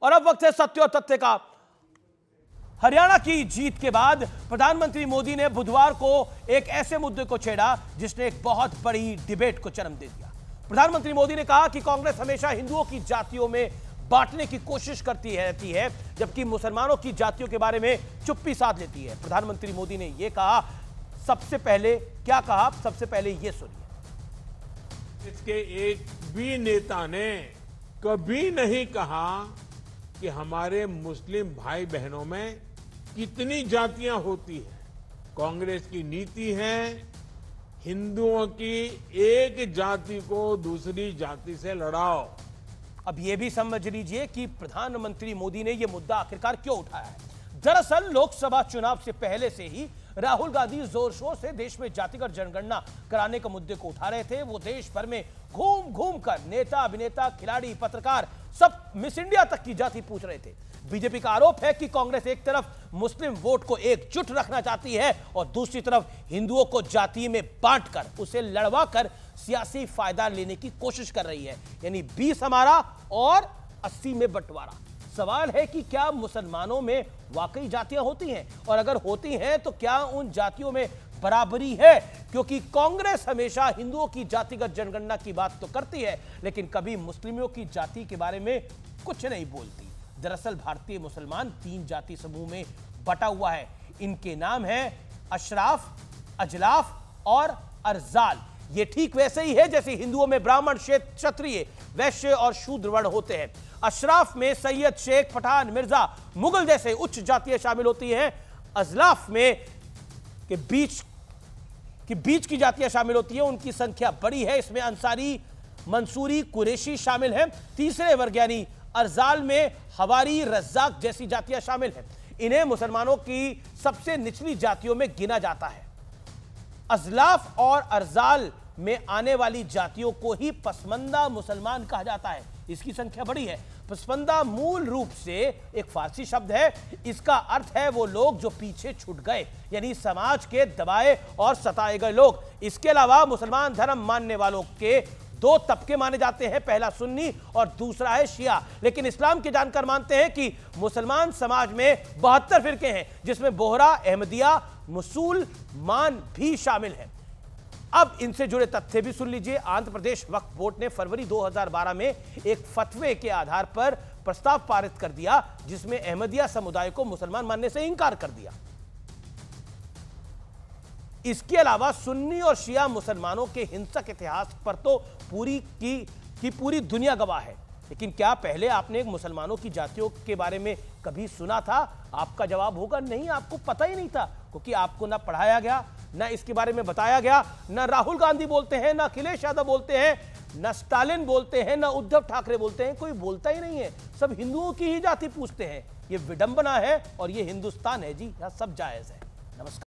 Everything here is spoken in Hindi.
और अब वक्त है सत्य और तथ्य का। हरियाणा की जीत के बाद प्रधानमंत्री मोदी ने बुधवार को एक ऐसे मुद्दे को छेड़ा जिसने एक बहुत बड़ी डिबेट को जन्म दे दिया। प्रधानमंत्री मोदी ने कहा कि कांग्रेस हमेशा हिंदुओं की जातियों में बांटने की कोशिश करती रहती है, जबकि मुसलमानों की जातियों के बारे में चुप्पी साध लेती है। प्रधानमंत्री मोदी ने यह कहा, सबसे पहले क्या कहा, सबसे पहले यह सुनिए। इसके एक भी नेता ने कभी नहीं कहा कि हमारे मुस्लिम भाई बहनों में कितनी जातियां होती हैं। कांग्रेस की नीति है हिंदुओं की एक जाति को दूसरी जाति से लड़ाओ। अब यह भी समझ लीजिए कि प्रधानमंत्री मोदी ने यह मुद्दा आखिरकार क्यों उठाया है। दरअसल लोकसभा चुनाव से पहले से ही राहुल गांधी जोर शोर से देश में जातिगत जनगणना कराने के मुद्दे को उठा रहे थे। वो देश भर में घूम घूम कर नेता, अभिनेता, खिलाड़ी, पत्रकार सब मिस इंडिया तक की जाति पूछ रहे थे। बीजेपी का आरोप है कि कांग्रेस एक तरफ मुस्लिम वोट को एकजुट रखना चाहती है और दूसरी तरफ हिंदुओं को जाति में बांटकर उसे लड़वा कर सियासी फायदा लेने की कोशिश कर रही है, यानी 20 हमारा और 80 में बंटवारा। सवाल है कि क्या मुसलमानों में वाकई जातियां होती हैं, और अगर होती हैं तो क्या उन जातियों में बराबरी है? क्योंकि कांग्रेस हमेशा हिंदुओं की जातिगत जनगणना की बात तो करती है, लेकिन कभी मुस्लिमों की जाति के बारे में कुछ नहीं बोलती। दरअसल भारतीय मुसलमान 3 जाति समूह में बटा हुआ है। इनके नाम है अशराफ, अजलाफ और अरजाल। ये ठीक वैसे ही है जैसे हिंदुओं में ब्राह्मण, क्षत्रिय, वैश्य और शूद्र वर्ण होते हैं। अशराफ में सैयद, शेख, पठान, मिर्जा, मुगल जैसे उच्च जातियां शामिल होती हैं। अजलाफ में के बीच की जातियां शामिल होती हैं, उनकी संख्या बड़ी है। इसमें अंसारी, मंसूरी, कुरैशी शामिल हैं। तीसरे वर्ग यानी अरजाल में हवारी, रज्जाक जैसी जातियां शामिल हैं। इन्हें मुसलमानों की सबसे निचली जातियों में गिना जाता है। अजलाफ और अरजाल में आने वाली जातियों को ही पसमंदा मुसलमान कहा जाता है। इसकी संख्या बड़ी है। पसमंदा मूल रूप से एक फारसी शब्द है। इसका अर्थ है वो लोग जो पीछे छूट गए, यानी समाज के दबाए और सताए गए लोग। इसके अलावा मुसलमान धर्म मानने वालों के 2 तबके माने जाते हैं, पहला सुन्नी और दूसरा है शिया। लेकिन इस्लाम के जानकार मानते हैं कि मुसलमान समाज में 72 फिरके हैं, जिसमें बोहरा, अहमदिया, मुसलमान भी शामिल हैं। अब इनसे जुड़े तथ्य भी सुन लीजिए। आंध्र प्रदेश वक्फ बोर्ड ने फरवरी 2012 में एक फतवे के आधार पर प्रस्ताव पारित कर दिया, जिसमें अहमदिया समुदाय को मुसलमान मानने से इंकार कर दिया। इसके अलावा सुन्नी और शिया मुसलमानों के हिंसक इतिहास पर तो पूरी दुनिया गवाह है। लेकिन क्या पहले आपने मुसलमानों की जातियों के बारे में कभी सुना था? आपका जवाब होगा नहीं, आपको पता ही नहीं था, क्योंकि आपको ना पढ़ाया गया, ना इसके बारे में बताया गया। ना राहुल गांधी बोलते हैं, ना अखिलेश यादव बोलते हैं, ना स्टालिन बोलते हैं, ना उद्धव ठाकरे बोलते हैं। कोई बोलता ही नहीं है। सब हिंदुओं की ही जाति पूछते हैं। ये विडंबना है और ये हिंदुस्तान है जी, यहां सब जायज है। नमस्कार।